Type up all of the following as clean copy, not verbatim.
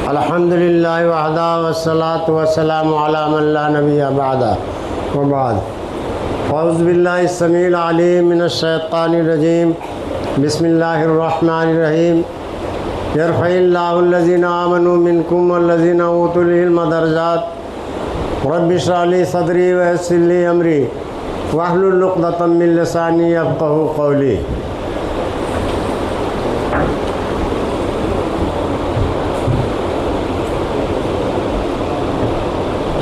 الحمدللہ وحدہ والصلاة والسلام علی من لا نبی بعدہ وبعد اعوذ باللہ السمیع العلیم من الشیطان الرجیم بسم اللہ الرحمن الرحیم یرفع اللہ الذین آمنوا منکم والذین اوتوا العلم درجات رب اشرح لی صدری ویسر لی امری واحلل عقدۃ من لسانی یفقہوا قولی۔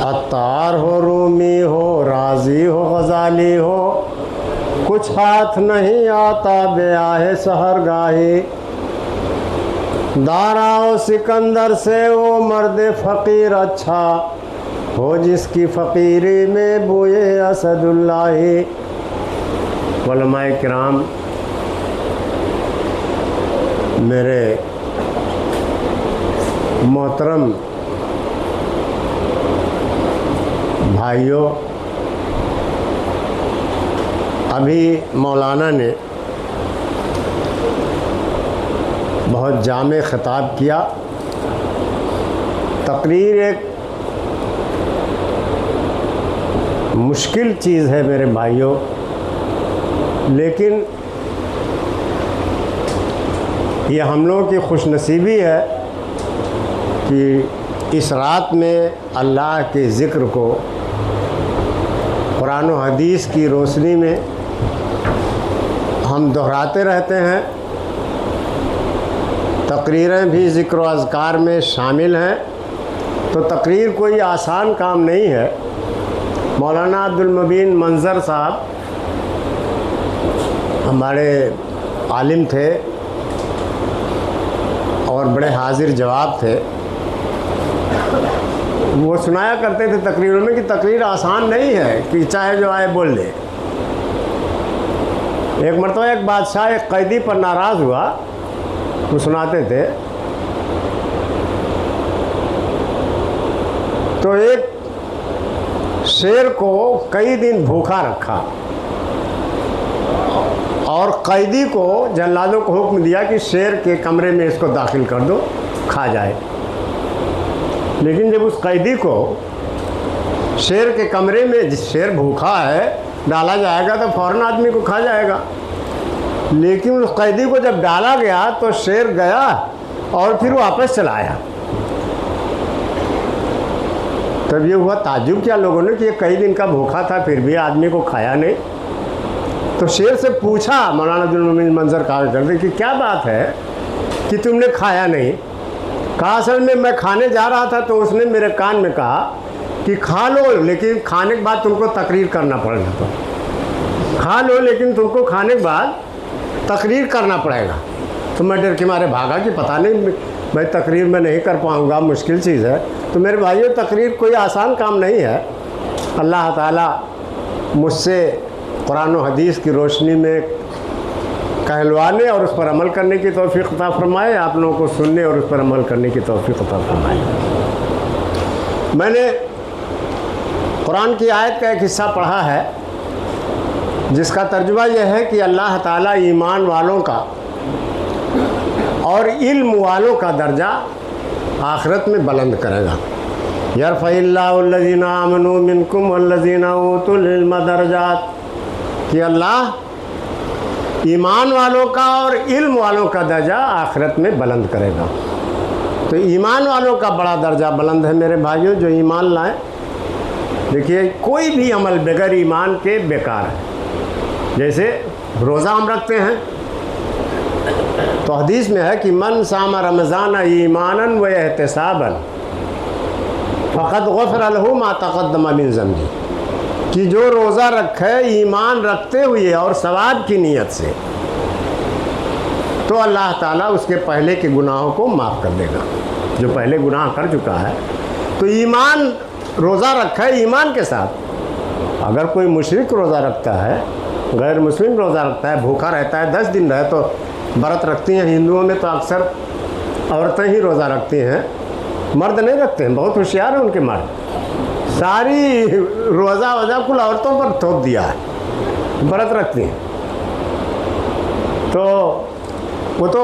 عطار ہو، رومی ہو، رازی ہو، غزالی ہو، کچھ ہاتھ نہیں آتا بے آہ سحر گاہی۔ دارا و سکندر سے وہ مرد فقیر اچھا ہو، جس کی فقیری میں بوئے اسد اللہ۔ علماء کرام، میرے محترم بھائیوں، ابھی مولانا نے بہت جامع خطاب کیا۔ تقریر ایک مشکل چیز ہے میرے بھائیوں، لیکن یہ ہم لوگوں کی خوش نصیبی ہے کہ اس رات میں اللہ کے ذکر کو قرآن و حدیث کی روشنی میں ہم دہراتے رہتے ہیں۔ تقریریں بھی ذکر و اذکار میں شامل ہیں، تو تقریر کوئی آسان کام نہیں ہے۔ مولانا عبدالمبین منظر صاحب ہمارے عالم تھے اور بڑے حاضر جواب تھے۔ وہ سنایا کرتے تھے تقریروں میں کہ تقریر آسان نہیں ہے کہ چاہے جو آئے بول دے۔ ایک مرتبہ ایک بادشاہ ایک قیدی پر ناراض ہوا، وہ سناتے تھے، تو ایک شیر کو کئی دن بھوکا رکھا اور قیدی کو جلادوں کو حکم دیا کہ شیر کے کمرے میں اس کو داخل کر دو، کھا جائے۔ لیکن جب اس قیدی کو شیر کے کمرے میں، جس شیر بھوکا ہے، ڈالا جائے گا تو فوراً آدمی کو کھا جائے گا، لیکن اس قیدی کو جب ڈالا گیا تو شیر گیا اور پھر واپس چلا آیا۔ تب یہ ہوا تعجب کیا لوگوں نے کہ یہ کئی دن کا بھوکا تھا پھر بھی آدمی کو کھایا نہیں۔ تو شیر سے پوچھا مولانا عبدالمبین منظر کہا کرتے کہ کیا بات ہے کہ تم نے کھایا نہیں؟ کہا اصل میں کھانے جا رہا تھا تو اس نے میرے کان میں کہا کہ کھا لو، لیکن کھانے کے بعد تم کو تقریر کرنا پڑے گا۔ تو کھا لو لیکن تم کو کھانے کے بعد تقریر کرنا پڑے گا۔ تو میں ڈر کے مارے بھاگا کہ پتہ نہیں میں تقریر میں نہیں کر پاؤں گا، مشکل چیز ہے۔ تو میرے بھائیوں، تقریر کوئی آسان کام نہیں ہے۔ اللہ تعالیٰ مجھ سے قرآن و حدیث کی روشنی میں کہلوانے اور اس پر عمل کرنے کی توفیق عطا فرمائے، آپ لوگوں کو سننے اور اس پر عمل کرنے کی توفیق عطا فرمائے۔ میں نے قرآن کی آیت کا ایک حصہ پڑھا ہے جس کا ترجمہ یہ ہے کہ اللہ تعالیٰ ایمان والوں کا اور علم والوں کا درجہ آخرت میں بلند کرے گا۔ یرفع اللہ الذین آمنوا منکم والذین اوتوا العلم درجات، کہ اللہ ایمان والوں کا اور علم والوں کا درجہ آخرت میں بلند کرے گا۔ تو ایمان والوں کا بڑا درجہ بلند ہے میرے بھائیوں، جو ایمان لائیں۔ دیکھیے، کوئی بھی عمل بغیر ایمان کے بیکار ہے۔ جیسے روزہ ہم رکھتے ہیں تو حدیث میں ہے کہ من صام رمضان ایمانا و احتسابا فقد غفر له ما تقدم من ذنبہ، کہ جو روزہ رکھے ایمان رکھتے ہوئے اور ثواب کی نیت سے، تو اللہ تعالیٰ اس کے پہلے کے گناہوں کو معاف کر دے گا، جو پہلے گناہ کر چکا ہے۔ تو ایمان، روزہ رکھا ہے ایمان کے ساتھ۔ اگر کوئی مشرک روزہ رکھتا ہے، غیر مسلم روزہ رکھتا ہے، بھوکا رہتا ہے، 10 دن رہے تو برت رکھتی ہیں۔ ہندوؤں میں تو اکثر عورتیں ہی روزہ رکھتی ہیں، مرد نہیں رکھتے ہیں، بہت ہوشیار ہیں ان کے مرد، ساری روزہ وزہ کل عورتوں پر تھوپ دیا ہے، برت رکھتی ہیں۔ تو وہ تو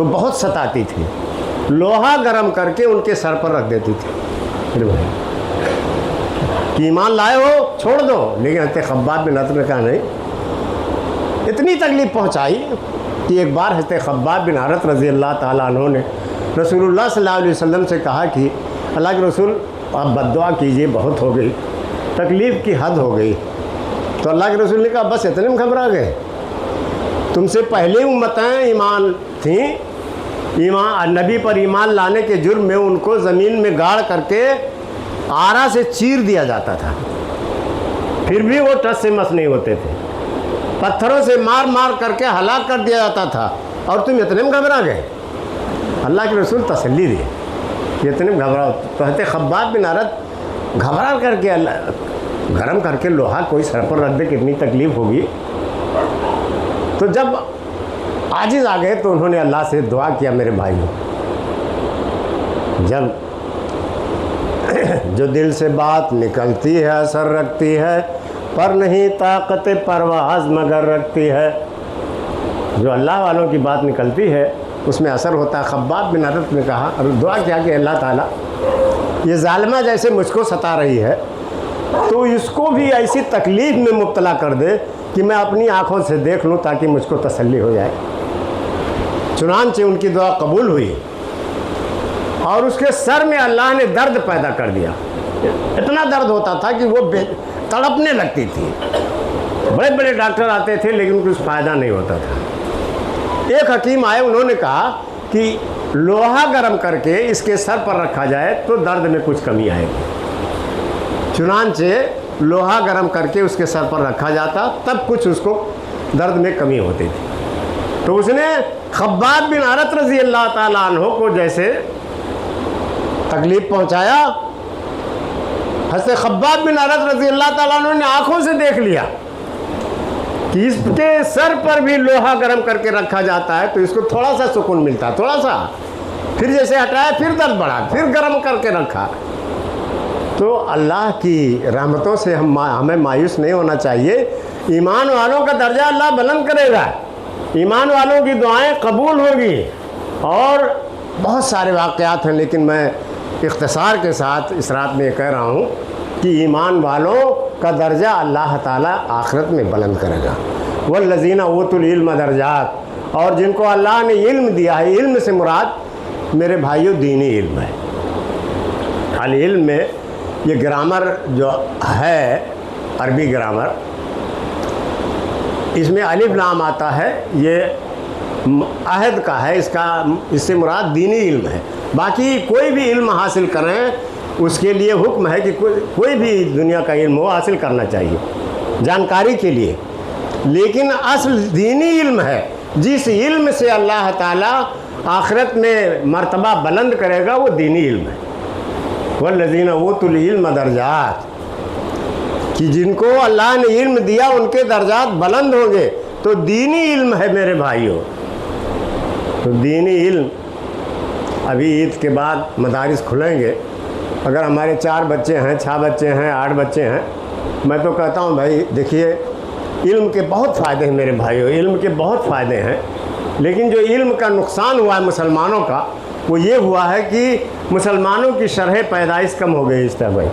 تو بہت ستاتی تھی، لوہا گرم کر کے ان کے سر پر رکھ دیتی تھی میرے بھائی کہ ایمان لائے ہو چھوڑ دو، لیکن حضرت خباب بن عرت نے کہا نہیں، اتنی تکلیف پہنچائی کہ ایک بار حضرت خباب بن عرت رضی اللہ تعالیٰ عنہ نے رسول اللہ صلی اللہ علیہ وسلم سے کہا کہ اللہ کے رسول آپ بد دعا کیجئے، بہت ہو گئی، تکلیف کی حد ہو گئی۔ تو اللہ کے رسول نے کہا بس اتنے میں گھبرا گئے؟ تم سے پہلے امتیں ایمان تھیں، ایمان نبی پر ایمان لانے کے جرم میں ان کو زمین میں گاڑ کر کے آرا سے چیر دیا جاتا تھا، پھر بھی وہ ٹس سے مس نہیں ہوتے تھے، پتھروں سے مار مار کر کے ہلاک کر دیا جاتا تھا، اور تم اتنے میں گھبرا گئے؟ اللہ کے رسول تسلی دیے کہ اتنے میں گھبراؤ۔ تو حضرت خباب بن عرت گھبرا کر کے اللہ گرم کر کے لوہا کوئی سر پر رکھ دے کتنی تکلیف ہوگی۔ تو جب عاجز آ گئے تو انہوں نے اللہ سے دعا کیا میرے بھائیوں، جب جو دل سے بات نکلتی ہے اثر رکھتی ہے، پر نہیں طاقت پرواز مگر رکھتی ہے، جو اللہ والوں کی بات نکلتی ہے اس میں اثر ہوتا ہے۔ خباب بن عرت نے کہا اور دعا کیا کہ اللہ تعالیٰ یہ ظالمہ جیسے مجھ کو ستا رہی ہے تو اس کو بھی ایسی تکلیف میں مبتلا کر دے کہ میں اپنی آنکھوں سے دیکھ لوں تاکہ مجھ کو تسلی ہو جائے۔ چنانچہ ان کی دعا قبول ہوئی اور اس کے سر میں اللہ نے درد پیدا کر دیا، اتنا درد ہوتا تھا کہ وہ تڑپنے لگتی تھی، بڑے بڑے ڈاکٹر آتے تھے لیکن کچھ فائدہ نہیں ہوتا تھا۔ ایک حکیم آئے، انہوں نے کہا کہ لوہا گرم کر کے اس کے سر پر رکھا جائے تو درد میں کچھ کمی آئے گی۔ چنانچہ لوہا گرم کر کے اس کے سر پر رکھا جاتا، تب کچھ اس کو درد میں کمی ہوتی تھی۔ تو اس نے خباب بن عرت رضی اللہ تعالیٰ عنہ کو جیسے تکلیف پہنچایا، حضرت خباب بن عرت رضی اللہ تعالیٰ عنہ نے آنکھوں سے دیکھ لیا کہ اس کے سر پر بھی لوہا گرم کر کے رکھا جاتا ہے تو اس کو تھوڑا سا سکون ملتا، تھوڑا سا، پھر جیسے ہٹایا پھر درد بڑھا، پھر گرم کر کے رکھا۔ تو اللہ کی رحمتوں سے ہمیں مایوس نہیں ہونا چاہیے، ایمان والوں کا درجہ اللہ بلند کرے گا، ایمان والوں کی دعائیں قبول ہوگی۔ اور بہت سارے واقعات ہیں لیکن میں اختصار کے ساتھ اس رات میں یہ کہہ رہا ہوں کہ ایمان والوں کا درجہ اللہ تعالیٰ آخرت میں بلند کرے گا۔ والذین اوتوا العلم درجات، اور جن کو اللہ نے علم دیا ہے، علم سے مراد میرے بھائیوں دینی علم ہے۔ خالی علم میں یہ گرامر جو ہے عربی گرامر، اس میں الف لام آتا ہے، یہ عہد کا ہے، اس سے مراد دینی علم ہے۔ باقی کوئی بھی علم حاصل کریں اس کے لیے حکم ہے کہ کوئی بھی دنیا کا علم وہ حاصل کرنا چاہیے جانکاری کے لیے، لیکن اصل دینی علم ہے، جس علم سے اللہ تعالیٰ آخرت میں مرتبہ بلند کرے گا وہ دینی علم ہے۔ والذین اوتوا العلم درجات، کہ جن کو اللہ نے علم دیا ان کے درجات بلند ہوں گے، تو دینی علم ہے میرے بھائیوں۔ تو دینی علم ابھی عید کے بعد مدارس کھلیں گے، اگر ہمارے 4 بچے ہیں، 6 بچے ہیں، 8 بچے ہیں، میں تو کہتا ہوں بھائی دیکھیے علم کے بہت فائدے ہیں میرے بھائیوں، علم کے بہت فائدے ہیں، لیکن جو علم کا نقصان ہوا ہے مسلمانوں کا وہ یہ ہوا ہے کہ مسلمانوں کی شرح پیدائش کم ہو گئی اس طرح بھائی۔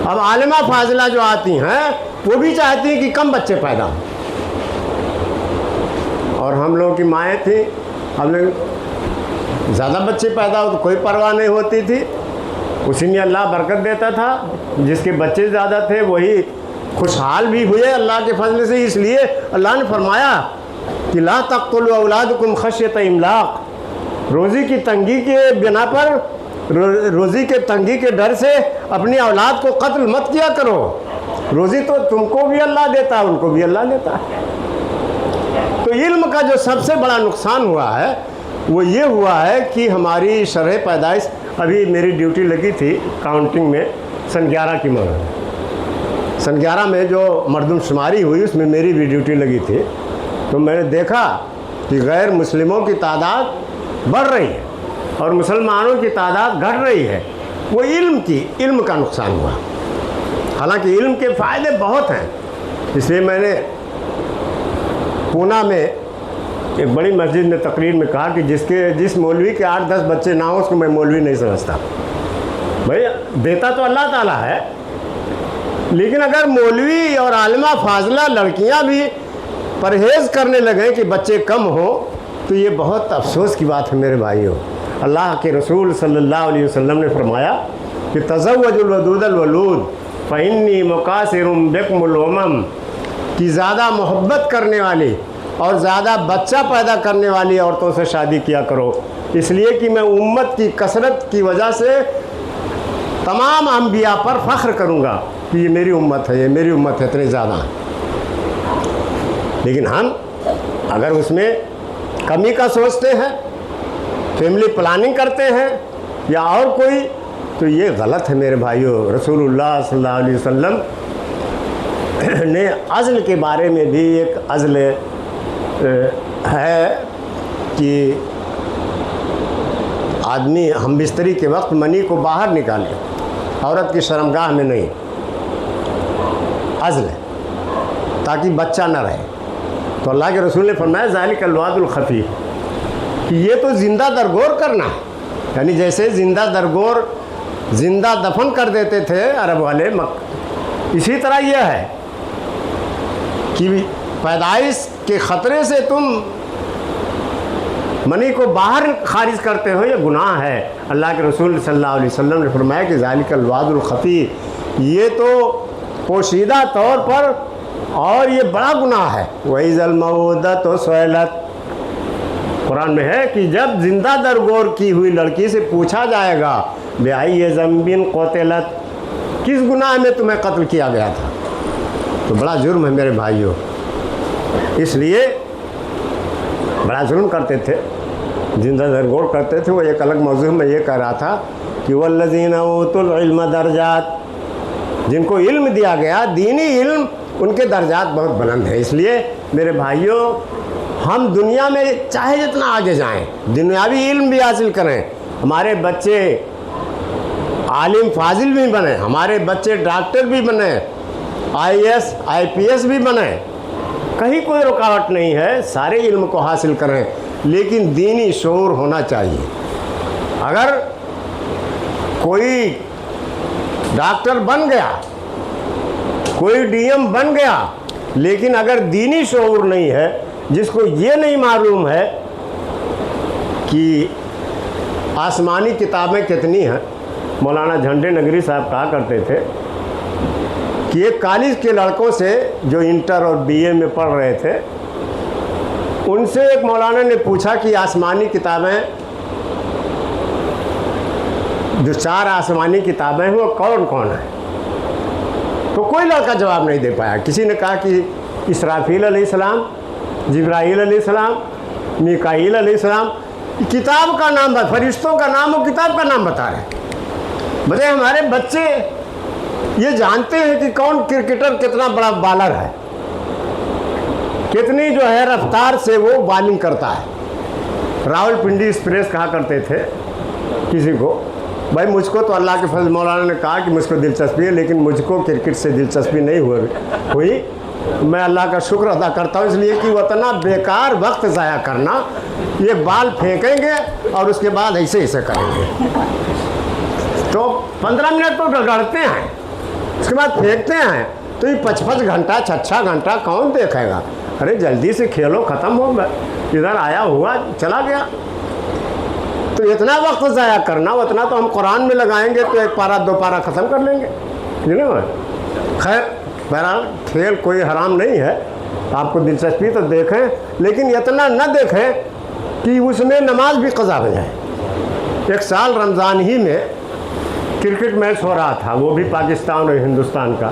اب عالمہ فاضلہ جو آتی ہیں وہ بھی چاہتی ہیں کہ کم بچے پیدا ہوں، اور ہم لوگوں کی مائیں تھیں، ہم لوگ زیادہ بچے پیدا ہو تو کوئی پرواہ نہیں ہوتی تھی، اسی میں اللہ برکت دیتا تھا، جس کے بچے زیادہ تھے وہی خوشحال بھی ہوئے اللہ کے فضل سے۔ اس لیے اللہ نے فرمایا کہ لا تقتلوا اولادکم خشیۃ املاق، روزی کی تنگی کے بنا پر، روزی کے تنگی کے ڈر سے اپنی اولاد کو قتل مت کیا کرو، روزی تو تم کو بھی اللہ دیتا ہے ان کو بھی اللہ دیتا ہے۔ تو علم کا جو سب سے بڑا نقصان ہوا ہے وہ یہ ہوا ہے کہ ہماری شرح پیدائش، ابھی میری ڈیوٹی لگی تھی کاؤنٹنگ میں سن 11 کی مگر، سن 11 میں جو مردم شماری ہوئی اس میں میری بھی ڈیوٹی لگی تھی، تو میں نے دیکھا کہ غیر مسلموں کی تعداد بڑھ رہی ہے اور مسلمانوں کی تعداد گھٹ رہی ہے۔ وہ علم کا نقصان ہوا، حالانکہ علم کے فائدے بہت ہیں۔ اس لیے میں نے پونا میں ایک بڑی مسجد میں تقریر میں کہا کہ جس مولوی کے 8-10 بچے نہ ہوں اس کو میں مولوی نہیں سمجھتا. بھائی دیتا تو اللہ تعالیٰ ہے، لیکن اگر مولوی اور عالمہ فاضلہ لڑکیاں بھی پرہیز کرنے لگیں کہ بچے کم ہوں تو یہ بہت افسوس کی بات ہے میرے بھائیوں. اللہ کے رسول صلی اللہ علیہ وسلم نے فرمایا کہ تزوج الودود الولود فإنی مقاصر بکم الامم، کہ زیادہ محبت کرنے والی اور زیادہ بچہ پیدا کرنے والی عورتوں سے شادی کیا کرو، اس لیے کہ میں امت کی کثرت کی وجہ سے تمام انبیاء پر فخر کروں گا کہ یہ میری امت ہے، یہ میری امت ہے، اتنے زیادہ ہیں. لیکن ہم اگر اس میں کمی کا سوچتے ہیں، فیملی پلاننگ کرتے ہیں یا اور کوئی، تو یہ غلط ہے میرے بھائیوں. رسول اللہ صلی اللہ علیہ وسلم نے عزل کے بارے میں بھی ایک عزل ہے کہ آدمی ہم بستری کے وقت منی کو باہر نکالے، عورت کی شرمگاہ میں نہیں. عزل ہے تاکہ بچہ نہ رہے. تو اللہ کے رسول نے فرمایا ذالک الوعد الخفی، کہ یہ تو زندہ درگور کرنا ہے. یعنی جیسے زندہ درگور زندہ دفن کر دیتے تھے عرب والے، اسی طرح یہ ہے کہ پیدائش کے خطرے سے تم منی کو باہر خارج کرتے ہو، یہ گناہ ہے. اللہ کے رسول صلی اللہ علیہ وسلم نے فرمایا کہ ذالک الوعد الخفی، یہ تو پوشیدہ طور پر اور یہ بڑا گناہ ہے. وَإِذَا الْمَوْءُودَةُ سُئِلَتْ، قرآن میں ہے کہ جب زندہ درگور کی ہوئی لڑکی سے پوچھا جائے گا بِأَيِّ ذَنبٍ قُتِلَتْ، کس گناہ میں تمہیں قتل کیا گیا تھا، تو بڑا جرم ہے میرے بھائیوں. اس لیے بڑا ظلم کرتے تھے، زندہ درگور کرتے تھے. وہ ایک الگ موضوع میں یہ کہہ رہا تھا کہ وَالَّذِينَ أُوتُوا الْعِلْمَ دَرَجَاتٍ، جن کو علم دیا گیا دینی علم، ان کے درجات بہت بلند ہیں. اس لیے میرے بھائیوں ہم دنیا میں چاہے جتنا آگے جائیں، دنیاوی علم بھی حاصل کریں، ہمارے بچے عالم فاضل بھی بنیں، ہمارے بچے ڈاکٹر بھی بنیں، IAS IPS بھی بنیں، کہیں کوئی رکاوٹ نہیں ہے. سارے علم کو حاصل کریں، لیکن دینی شعور ہونا چاہیے. اگر کوئی ڈاکٹر بن گیا، کوئی DM بن گیا، لیکن اگر دینی شعور نہیں ہے، جس کو یہ نہیں معلوم ہے کہ آسمانی کتابیں کتنی ہیں. مولانا جھنڈے نگری صاحب کہا کرتے تھے کہ ایک کالج کے لڑکوں سے جو انٹر اور BA میں پڑھ رہے تھے، ان سے ایک مولانا نے پوچھا کہ آسمانی کتابیں، جو 4 آسمانی کتابیں ہیں وہ کون کون ہیں؟ تو کوئی لڑکا جواب نہیں دے پایا. کسی نے کہا کہ اسرافیل علیہ السلام، جبرائیل علیہ السلام، میکائیل علیہ السلام. کتاب کا نام، فرشتوں کا نام اور کتاب کا نام بتا رہے ہیں. بتائیں ہمارے بچے یہ جانتے ہیں کہ کون کرکٹر کتنا بڑا بالر ہے، کتنی جو ہے رفتار سے وہ بالنگ کرتا ہے. راول پنڈی ایکسپریس کہا کرتے تھے کسی کو، بھائی مجھ کو تو اللہ کے فضل، مولانا نے کہا کہ مجھ کو دلچسپی ہے، لیکن مجھ کو کرکٹ سے دلچسپی نہیں ہوئی. میں اللہ کا شکر ادا کرتا ہوں، اس لیے کہ اتنا بیکار وقت ضائع کرنا، یہ بال پھینکیں گے اور اس کے بعد ایسے کریں گے، تو 15 منٹ تو ڈرتے ہیں، اس کے بعد پھینکتے ہیں، تو یہ 5-5 گھنٹہ 6 گھنٹہ کون دیکھے گا؟ ارے جلدی سے کھیلو، ختم ہو گیا، ادھر آیا ہوا چلا گیا. تو اتنا وقت ضائع کرنا، اتنا تو ہم قرآن میں لگائیں گے تو 1 پارہ 2 پارہ ختم کر لیں گے. خیر بہرحال کھیل کوئی حرام نہیں ہے، آپ کو دلچسپی تو دیکھیں، لیکن اتنا نہ دیکھیں کہ اس میں نماز بھی قضا ہو جائے. ایک سال رمضان ہی میں کرکٹ میچ ہو رہا تھا، وہ بھی پاکستان اور ہندوستان کا.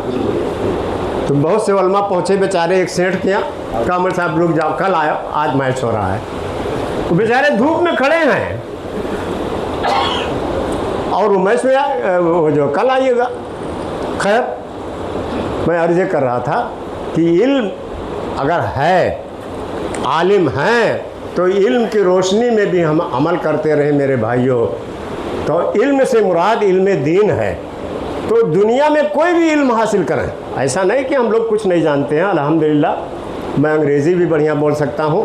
تو بہت سے علماء پہنچے بیچارے، ایک سیٹ کیا، کامل صاحب رک جاؤ، کل آیا، آج میچ ہو رہا ہے. وہ بیچارے دھوپ میں کھڑے ہیں اور وہ میچ میں وہ جو کل آئیے گا. خیر میں عرض کر رہا تھا کہ علم اگر ہے، عالم ہیں، تو علم کی روشنی میں بھی ہم عمل کرتے رہیں میرے بھائیوں. تو علم سے مراد علم دین ہے. تو دنیا میں کوئی بھی علم حاصل کریں، ایسا نہیں کہ ہم لوگ کچھ نہیں جانتے ہیں. الحمدللہ میں انگریزی بھی بڑھیا بول سکتا ہوں،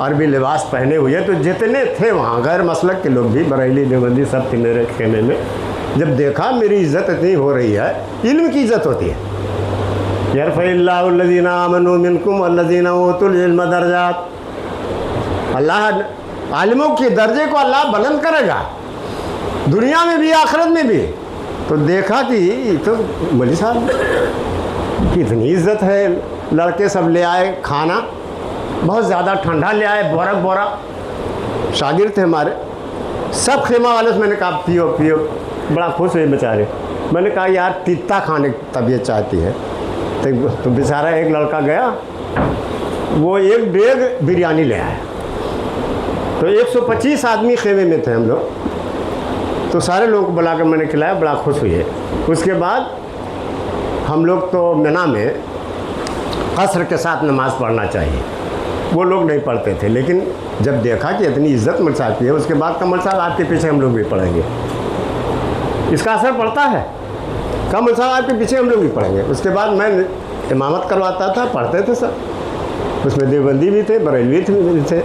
عربی لباس پہنے ہوئے، تو جتنے تھے وہاں غیر مسلک کے لوگ بھی، بریلی دیوبندی سب تھے میرے خیمے میں. جب دیکھا میری عزت اتنی ہو رہی ہے، علم کی عزت ہوتی ہے. یرفع اللہ الذین آمنوا منکم والذین اوتوا العلم درجات. اللہ عالموں کے درجے کو اللہ بلند کرے گا، دنیا میں بھی آخرت میں بھی. تو دیکھا کہ یہ تو مولوی صاحب کی اتنی عزت ہے. لڑکے سب لے آئے کھانا، بہت زیادہ ٹھنڈا لے آئے، بورا شاگرد تھے ہمارے سب. خیمہ والے سے میں نے کہا پیو پیو، بڑا خوش ہوئے بیچارے. میں نے کہا یار تیتا کھانے کی طبیعت چاہتی ہے. تو بیچارہ ایک لڑکا گیا، وہ ایک بیگ بریانی لے آیا. تو 125 آدمی خیمے میں تھے ہم لوگ. تو سارے لوگوں کو بلا کر میں نے کھلایا، بڑا خوش ہوئے. اس کے بعد ہم لوگ تو منی میں قصر کے ساتھ نماز پڑھنا چاہیے، وہ لوگ نہیں پڑھتے تھے. لیکن جب دیکھا کہ اتنی عزت مل سکتی ہے، اس کے بعد کمل صاحب آپ کے پیچھے ہم لوگ بھی پڑھیں گے. اس کا اثر پڑتا ہے. کمل صاحب آپ کے پیچھے ہم لوگ بھی پڑھیں گے. اس کے بعد میں امامت کرواتا تھا، پڑھتے تھے سب. اس میں دیوبندی بھی تھے، بریلوی بھی تھے.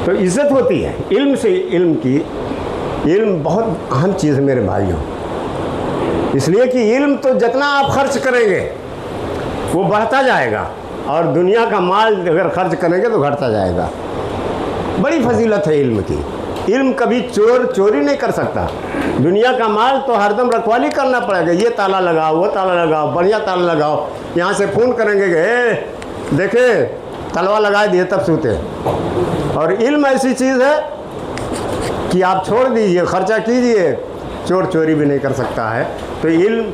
تو عزت ہوتی ہے علم سے. علم بہت اہم چیز ہے میرے بھائیوں. اس لیے کہ علم تو جتنا آپ خرچ کریں گے وہ بڑھتا جائے گا، اور دنیا کا مال اگر خرچ کریں گے تو گھٹتا جائے گا. بڑی فضیلت ہے علم کی. علم کبھی چوری نہیں کر سکتا. دنیا کا مال تو ہر دم رکھوالی کرنا پڑے گا. یہ تالا لگاؤ، وہ تالا لگاؤ، بڑھیا تالا لگاؤ. یہاں سے فون کریں گے کہ دیکھیں تلوا لگا دیے تب سوتے. اور علم ایسی چیز ہے کہ آپ چھوڑ دیجئے، خرچہ کیجئے، چور چوری بھی نہیں کر سکتا ہے. تو علم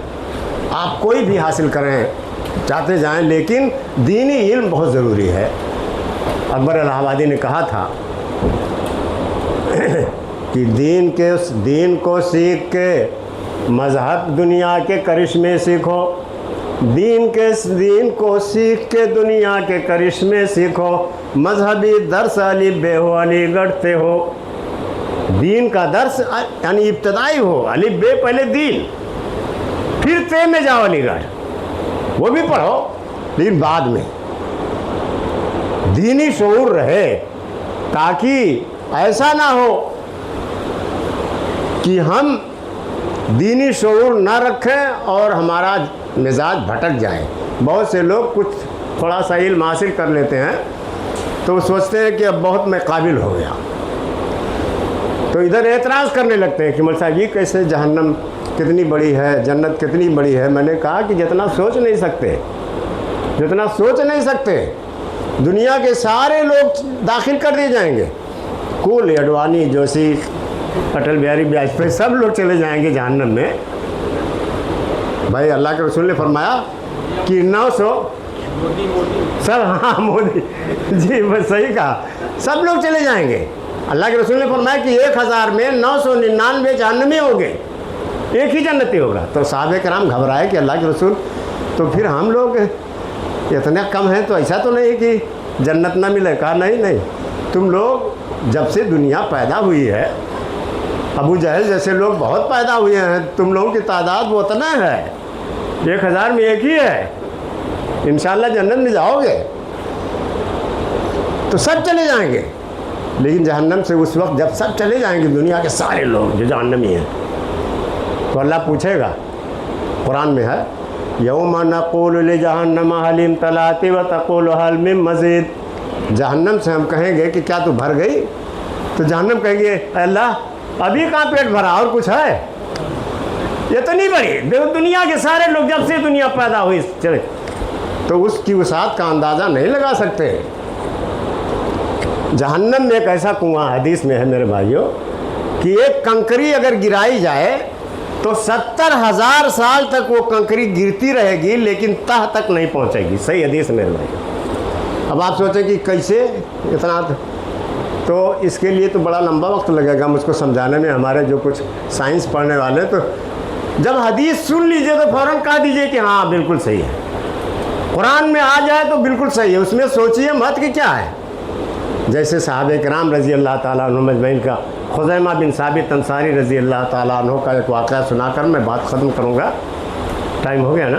آپ کوئی بھی حاصل کریں، چاہتے جائیں، لیکن دینی علم بہت ضروری ہے. اکبر الہ آبادی نے کہا تھا کہ دین کو سیکھ کے مذہب دنیا کے کرشمے سیکھو. دین کو سیکھ کے دنیا کے کرشمے سیکھو. مذہبی درس علی بے ہو علی گڑھتے ہو. دین کا درس یعنی ابتدائی ہو، علی بے پہلے دین، پھر تے میں جاؤ علی گڑھ، وہ بھی پڑھو، لیکن بعد میں دینی شعور رہے، تاکہ ایسا نہ ہو کہ ہم دینی شعور نہ رکھیں اور ہمارا مزاج بھٹک جائے. بہت سے لوگ کچھ تھوڑا سا علم حاصل کر لیتے ہیں تو سوچتے ہیں کہ اب بہت میں قابل ہو گیا، تو ادھر اعتراض کرنے لگتے ہیں کہ مول صاحب یہ کیسے، جہنم کتنی بڑی ہے، جنت کتنی بڑی ہے. میں نے کہا کہ جتنا سوچ نہیں سکتے دنیا کے سارے لوگ داخل کر دیے جائیں گے. کل اڈوانی، جوشی، اٹل بہاری واجپئی سب لوگ چلے جائیں گے جہنم میں. بھائی اللہ کے رسول نے فرمایا کہ 900 سب، ہاں مودی جی بس صحیح کہا، سب لوگ چلے جائیں گے. اللہ کے رسول نے فرمایا کہ 1000 میں 999 جہنمی ہوں گے، ایک ہی جنتی ہوگا. تو صحابہ کرام گھبرائے کہ اللہ کے رسول تو پھر ہم لوگ اتنے کم ہیں تو ایسا تو نہیں کہ جنت نہ ملے. کہا نہیں، تم لوگ جب سے دنیا پیدا ہوئی ہے، ابو جہل جیسے لوگ بہت پیدا ہوئے ہیں، تم لوگوں کی تعداد وہ اتنا ہے، 1000 میں ایک ہی ہے. انشاءاللہ جنت میں جاؤ گے تو سب چلے جائیں گے. لیکن جہنم سے اس وقت جب سب چلے جائیں گے، دنیا کے سارے لوگ جو جہنمی ہیں، تو اللہ پوچھے گا، قرآن میں ہے یوم نقول لجہنم هل امتلأت وتقول هل من مزید. جہنم سے ہم کہیں گے کہ کیا تو بھر گئی؟ تو جہنم کہیں گے اے اللہ ابھی کہاں پیٹ بھرا، اور کچھ ہے؟ اتنی بڑی دنیا کے سارے لوگ جب سے دنیا پیدا ہوئی چلے، تو اس کی وسعت کا اندازہ نہیں لگا سکتے. جہنم میں ایک ایسا کنواں حدیث میں ہے میرے بھائیوں کہ ایک کنکری اگر گرائی جائے تو 70,000 سال تک وہ کنکری گرتی رہے گی، لیکن تہ تک نہیں پہنچے گی. صحیح حدیث میرے بھائی. اب آپ سوچیں کہ کیسے اتنا، تو اس کے لیے تو بڑا لمبا وقت لگے گا مجھ کو سمجھانے میں. ہمارے جو کچھ سائنس پڑھنے والے تو جب حدیث سن لیجئے تو فوراً کہہ دیجئے کہ ہاں بالکل صحیح ہے. قرآن میں آ جائے تو بالکل صحیح ہے، اس میں سوچیے مت کہ کیا ہے. جیسے صحابہ کرام رضی اللہ تعالیٰ عنہ مجمعین کا خزیمہ بن ثابت انصاری رضی اللہ تعالیٰ عنہ کا ایک واقعہ سنا کر میں بات ختم کروں گا. ٹائم ہو گیا نا.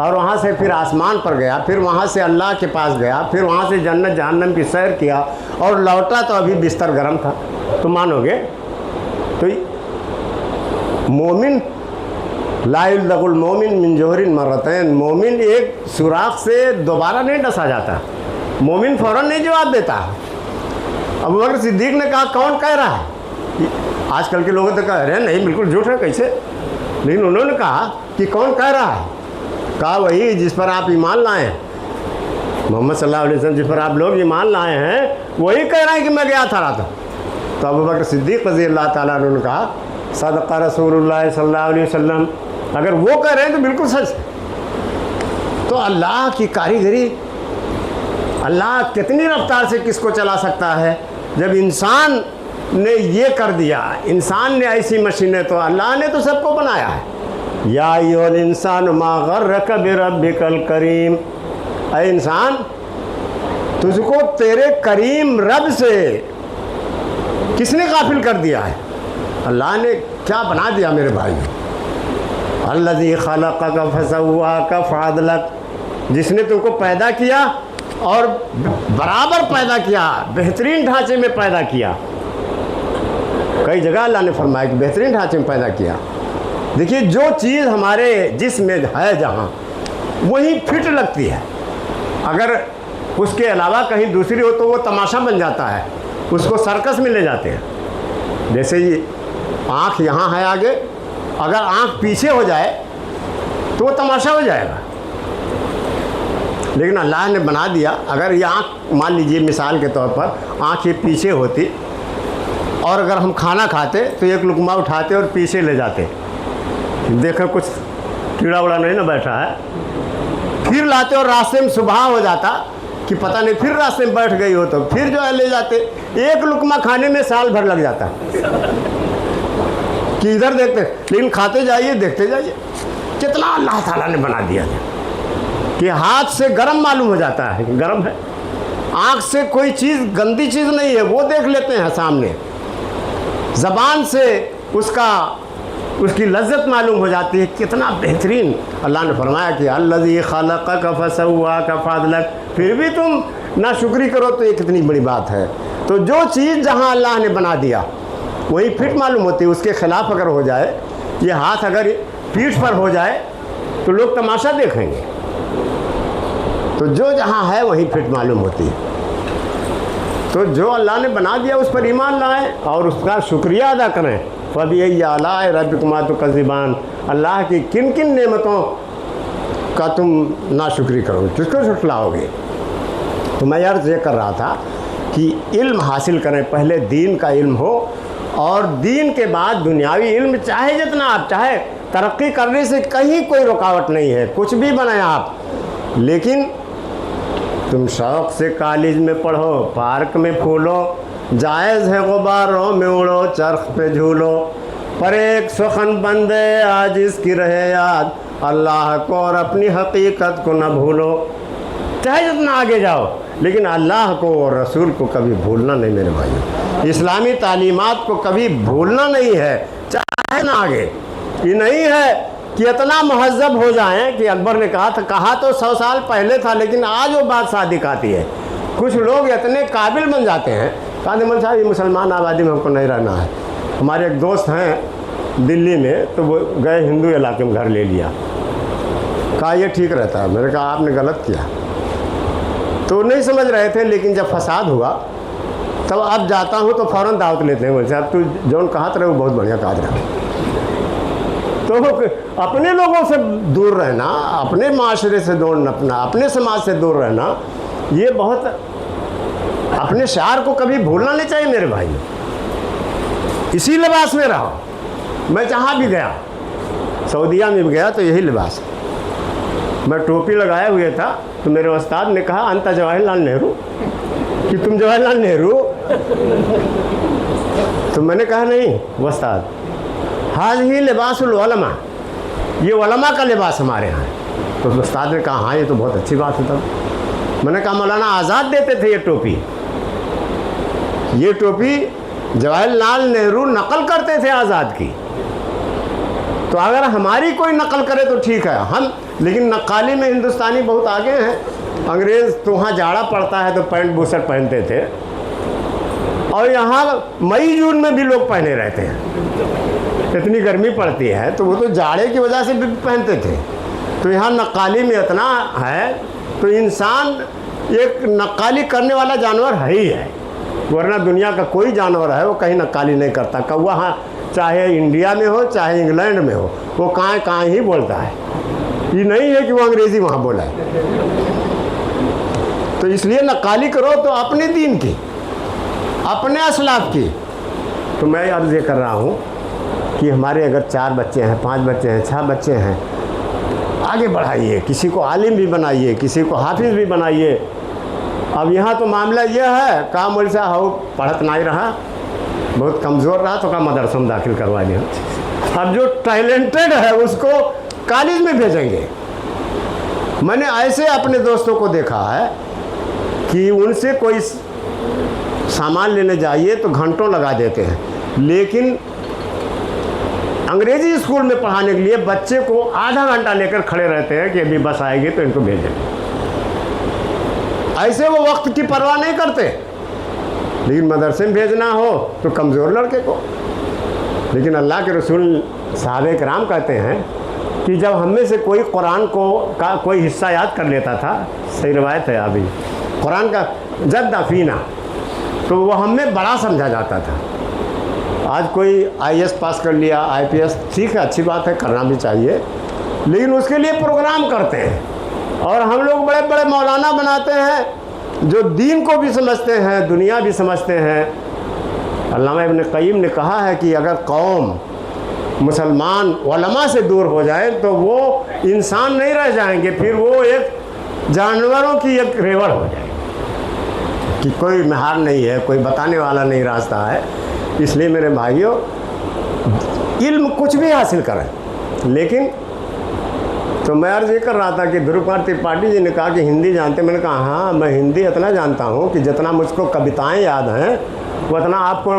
اور وہاں سے پھر آسمان پر گیا، پھر وہاں سے اللہ کے پاس گیا، پھر وہاں سے جنت جہنم کی سیر کیا اور لوٹا تو ابھی بستر گرم تھا، تو مانو گے؟ تو مومن لا یلدغ المومن من جوہر مرتین، مومن ایک سوراخ سے دوبارہ نہیں ڈسا جاتا، مومن فوراً نہیں جواب دیتا۔ ابوبکر صدیق نے کہا کون کہہ رہا ہے؟ آج کل کے لوگوں تو کہہ رہے ہیں نہیں بالکل جھوٹ ہے کیسے، لیکن انہوں نے کہا کہ کون کہہ رہا ہے؟ کہا وہی جس پر آپ ایمان لائے ہیں، محمد صلی اللہ علیہ وسلم جس پر آپ لوگ ایمان لائے ہیں وہی کہہ رہے ہیں کہ میں گیا تھا رات۔ تو ابوبکر صدیق رضی اللہ تعالیٰ عنہ نے کہا صدق رسول اللہ صلی اللہ علیہ وسلم، اگر وہ کہہ رہے ہیں تو بالکل سچ ہے۔ تو اللہ کی کاریگری، اللہ کتنی رفتار سے کس کو چلا سکتا ہے؟ جب انسان نے یہ کر دیا، انسان نے ایسی مشینیں، تو اللہ نے تو سب کو بنایا ہے۔ یا ایھا الانسان ما غرک بربک الکریم، اے انسان تجھ کو تیرے کریم رب سے کس نے غافل کر دیا ہے؟ اللہ نے کیا بنا دیا میرے بھائی؟ الذی خلقک فسواک فعدلک، جس نے تم کو پیدا کیا اور برابر پیدا کیا، بہترین ڈھانچے میں پیدا کیا۔ کئی جگہ اللہ نے فرمایا کہ بہترین ڈھانچے میں پیدا کیا۔ دیکھیے جو چیز ہمارے جسم میں ہے جہاں وہی فٹ لگتی ہے، اگر اس کے علاوہ کہیں دوسری ہو تو وہ تماشا بن جاتا ہے، اس کو سرکس میں لے جاتے ہیں۔ جیسے یہ آنکھ یہاں ہے آگے، اگر آنکھ پیچھے ہو جائے تو وہ تماشا ہو جائے گا، لیکن اللہ نے بنا دیا اگر یہ آنکھ مان لیجئے مثال کے طور پر آنکھ یہ پیچھے ہوتی اور اگر ہم کھانا کھاتے تو ایک لقمہ اٹھاتے اور پیچھے لے جاتے، دیکھیں کچھ کیڑا وڑا نہیں نہ بیٹھا ہے، پھر لاتے اور راستے میں صبح ہو جاتا کہ پتہ نہیں پھر راستے میں بیٹھ گئی ہو تو پھر جو ہے لے جاتے، ایک لقمہ کھانے میں سال بھر لگ جاتا کہ ادھر دیکھتے، لیکن کھاتے جائیے دیکھتے جائیے کتنا اللہ تعالیٰ نے بنا دیا ہے کہ ہاتھ سے گرم معلوم ہو جاتا ہے گرم ہے، آنکھ سے کوئی چیز گندی چیز نہیں ہے وہ دیکھ لیتے ہیں سامنے، زبان سے اس کی لذت معلوم ہو جاتی ہے، کتنا بہترین۔ اللہ نے فرمایا کہ الذی خلقک فسواک فعدلک، پھر بھی تم ناشکری کرو تو یہ کتنی بڑی بات ہے۔ تو جو چیز جہاں اللہ نے بنا دیا وہی فٹ معلوم ہوتی ہے، اس کے خلاف اگر ہو جائے، یہ ہاتھ اگر پیٹھ پر ہو جائے تو لوگ تماشا دیکھیں گے، تو جو جہاں ہے وہی فٹ معلوم ہوتی ہے۔ تو جو اللہ نے بنا دیا اس پر ایمان لائیں اور اس کا شکریہ ادا کریں۔ فَبِأَيِّ آلَاءِ رَبِّكُمَا تُكَذِّبَانِ، اللہ کی کن کن نعمتوں کا تم ناشکری کرو، کس کو جھٹلاؤ گے؟ تو میں عرض یہ کر رہا تھا کہ علم حاصل کریں، پہلے دین کا علم ہو اور دین کے بعد دنیاوی علم چاہے جتنا آپ چاہے، ترقی کرنے سے کہیں کوئی رکاوٹ نہیں ہے، کچھ بھی بنائیں آپ، لیکن تم شوق سے کالج میں پڑھو، پارک میں پھولو، جائز ہے غباروں میں اڑو، چرخ پہ جھولو، پر ایک سخن بندے آج اس کی رہے یاد، اللہ کو اور اپنی حقیقت کو نہ بھولو۔ چاہے جتنا آگے جاؤ لیکن اللہ کو اور رسول کو کبھی بھولنا نہیں میرے بھائیو، اسلامی تعلیمات کو کبھی بھولنا نہیں ہے، چاہے نہ آگے۔ یہ نہیں ہے کہ اتنا مہذب ہو جائیں کہ اکبر نے کہا تو 100 سال پہلے تھا لیکن آج وہ بات صادق آتی ہے، کچھ لوگ اتنے قابل بن جاتے ہیں، کہتے ہیں صاحب یہ مسلمان آبادی میں ہم کو نہیں رہنا ہے۔ ہمارے ایک دوست ہیں دلی میں، تو وہ گئے ہندو علاقے میں گھر لے لیا، کہا یہ ٹھیک رہتا ہے، میں نے کہا آپ نے غلط کیا، تو نہیں سمجھ رہے تھے، لیکن جب فساد ہوا تب اب جاتا ہوں تو فوراً دعوت لیتے ہیں، بولتے اب تو جون کہا رہے وہ بہت بڑھیا کہا رہا۔ تو اپنے لوگوں سے دور رہنا، اپنے معاشرے سے دور رہنا، اپنے سماج سے دور رہنا، یہ بہت، اپنے شعار کو کبھی بھولنا نہیں چاہیے میرے بھائی۔ اسی لباس میں رہو، میں جہاں بھی گیا، سعودیہ میں بھی گیا تو یہی لباس، میں ٹوپی لگائے ہوئے تھا تو میرے استاد نے کہا انت جواہر لال نہرو، کہ تم جواہر لال نہرو؟ تو میں نے کہا نہیں استاد، ہی لباس العلماء، یہ علماء کا لباس ہمارے یہاں ہے۔ تو استاد نے کہا ہاں یہ تو بہت اچھی بات ہے۔ تب میں نے کہا مولانا آزاد دیتے تھے یہ ٹوپی جواہر لال نہرو نقل کرتے تھے آزاد کی، تو اگر ہماری کوئی نقل کرے تو ٹھیک ہے، ہم لیکن نقالی میں ہندوستانی بہت آگے ہیں. انگریز تو وہاں جاڑا پڑتا ہے تو پینٹ بوسٹ پہنتے تھے, اور یہاں مئی جون میں بھی لوگ پہنے رہتے ہیں. اتنی گرمی پڑتی ہے تو وہ تو جاڑے کی وجہ سے بھی پہنتے تھے. تو یہاں نقالی میں اتنا ہے تو انسان ایک نقالی کرنے والا جانور ہے ہی ہے, ورنہ دنیا کا کوئی جانور ہے وہ کہیں نقالی نہیں کرتا. کوا ہاں چاہے انڈیا میں ہو چاہے انگلینڈ میں ہو, وہ کہاں ہی بولتا ہے. یہ نہیں ہے کہ وہ انگریزی وہاں بولا ہے. تو اس لیے نقالی کرو تو اپنے دین کی, اپنے اسلاف کی. تو میں عرض یہ کر رہا ہوں کہ ہمارے اگر 4 بچے ہیں, 5 بچے ہیں, 6 بچے ہیں, آگے بڑھائیے. کسی کو عالم بھی بنائیے, کسی کو حافظ بھی بنائیے. اب یہاں تو معاملہ یہ ہے, کہا مول صاحب ہو پڑھت نہیں رہا, بہت کمزور رہا تو کہا مدرسہ میں داخل کروا دیا. اب جو ٹیلنٹڈ ہے اس کو کالج میں بھیجیں گے. میں نے ایسے اپنے دوستوں کو دیکھا ہے کہ ان سے کوئی سامان لینے جائیے تو گھنٹوں لگا دیتے ہیں, لیکن انگریزی اسکول میں پڑھانے کے لیے بچے کو آدھا گھنٹہ لے کر کھڑے رہتے ہیں کہ ابھی بس آئے گی تو ان کو بھیجیں. ایسے وہ وقت کی پرواہ نہیں کرتے. لیکن مدرسے میں بھیجنا ہو تو کمزور لڑکے کو. لیکن اللہ کے رسول صحابہ کرام کہتے ہیں کہ جب ہم میں سے کوئی قرآن کا کوئی حصہ یاد کر لیتا تھا, صحیح روایت ہے ابھی, قرآن کا جد فینا, تو وہ ہم میں بڑا سمجھا جاتا تھا. آج کوئی IAS پاس کر لیا, IPS, ٹھیک ہے, اچھی بات ہے, کرنا بھی چاہیے, لیکن اس کے لیے پروگرام کرتے ہیں. اور ہم لوگ بڑے بڑے مولانا بناتے ہیں جو دین کو بھی سمجھتے ہیں, دنیا بھی سمجھتے ہیں. علامہ ابن قیم نے کہا ہے کہ اگر قوم مسلمان علماء سے دور ہو جائے تو وہ انسان نہیں رہ جائیں گے, پھر وہ ایک جانوروں کی ایک ریوڑ ہو جائے کہ کوئی مہار نہیں ہے, کوئی بتانے والا نہیں راستہ ہے. اس لیے میرے بھائیوں, علم کچھ بھی حاصل کریں, لیکن تو میں عرض یہ کر رہا تھا کہ دھرو کمار ترپاٹھی جی نے کہا کہ ہندی جانتے. میں نے کہا ہاں میں ہندی اتنا جانتا ہوں کہ جتنا مجھ کو کویتائیں یاد ہیں اتنا آپ کو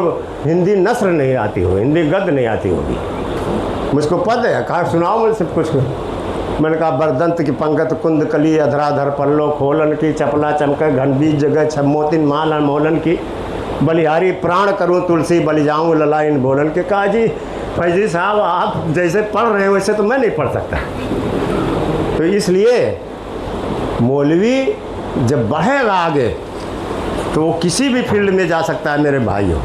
ہندی نثر نہیں آتی ہو, ہندی گد نہیں آتی ہوگی. مجھ کو پتہ ہے. کہا سناؤ مجھ سے کچھ. میں نے کہا بردنت کی پنکت کند کلی ادھرا دھر پلو کھولن کی چپلا چمکے گھن بیج جگہ چھموتن مال مولن کی بلیہاری پران کروں تلسی بلی جاؤں للائن بولن کے. کہا جی فیضی صاحب آپ جیسے پڑھ رہے ہیں ویسے تو میں نہیں پڑھ سکتا. تو اس لیے مولوی جب بڑھے گا آگے تو وہ کسی بھی فیلڈ میں جا سکتا ہے میرے بھائیوں,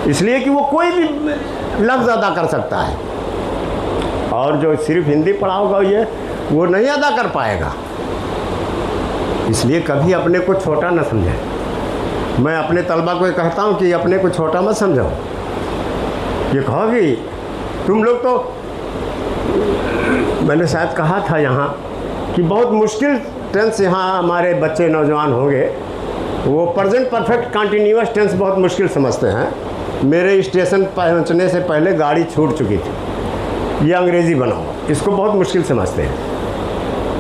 اس لیے کہ وہ کوئی بھی لفظ ادا کر سکتا ہے. اور جو صرف ہندی پڑھا ہوگا وہ نہیں ادا کر پائے گا. اس لیے کبھی اپنے کو چھوٹا نہ سمجھیں. میں اپنے طلبہ کو یہ کہتا ہوں کہ اپنے کو چھوٹا مت سمجھو. یہ کہو گی تم لوگ تو, میں نے شاید کہا تھا یہاں کہ بہت مشکل ٹینس یہاں ہمارے بچے نوجوان ہوں گے, وہ پرزینٹ پرفیکٹ کنٹینیوس ٹینس بہت مشکل سمجھتے ہیں. میرے اسٹیشن پہنچنے سے پہلے گاڑی چھوٹ چکی تھی, یہ انگریزی بناؤ, اس کو بہت مشکل سمجھتے ہیں.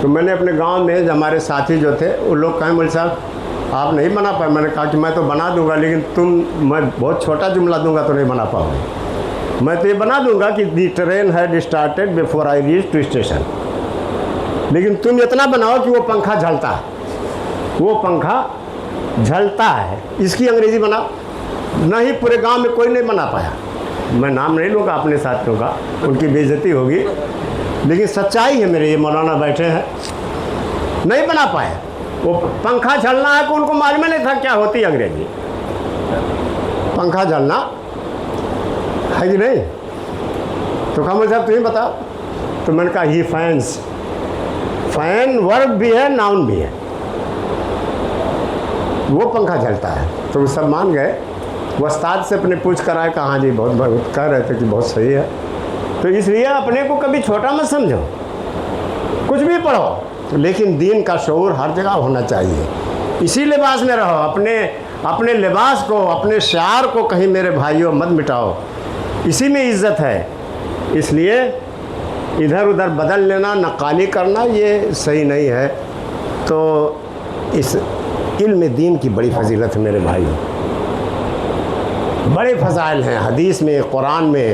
تو میں نے اپنے گاؤں میں ہمارے ساتھی جو تھے وہ لوگ کہیں مول صاحب آپ نہیں بنا پائے. میں نے کہا کہ میں تو بنا دوں گا, لیکن میں بہت چھوٹا جملہ دوں گا تو نہیں بنا پاؤں گا. میں تو یہ بنا دوں گا کہ the train had started before I reach to station, لیکن تم اتنا بناؤ کہ وہ پنکھا جھلتا ہے, وہ پنکھا جھلتا ہے, اس کی انگریزی بناؤ. نہیں, پورے گاؤں میں کوئی نہیں بنا پایا. میں نام نہیں لوں گا اپنے ساتھیوں کا, ان کی بے عزتی ہوگی, لیکن سچائی ہے میرے. یہ مولانا بیٹھے ہیں, نہیں بنا پائے. وہ پنکھا جھلنا ہے کہ ان کو معلوم نہیں تھا کیا ہوتی انگریزی. پنکھا جھلنا ہے کہ نہیں. تو کہا مجھے تمہیں بتاؤ. تو میں نے کہا ہی فینس, فین ورب بھی ہے ناؤن بھی ہے, وہ پنکھا جھلتا ہے. تو وہ سب مان گئے. وہ استاد سے اپنے پوچھ کر آئے, کہا جی بہت کہہ رہے تھے کہ بہت صحیح ہے. تو اس لیے اپنے کو کبھی چھوٹا مت سمجھو, کچھ بھی پڑھو, لیکن دین کا شعور ہر جگہ ہونا چاہیے. اسی لباس میں رہو, اپنے لباس کو, اپنے شعار کو کہیں میرے بھائیوں مت مٹاؤ, اسی میں عزت ہے. اس لیے ادھر ادھر بدل لینا, نقالی کرنا, یہ صحیح نہیں ہے. تو اس علم دین کی بڑی فضیلت ہے میرے بھائیوں, بڑے فضائل ہیں حدیث میں, قرآن میں.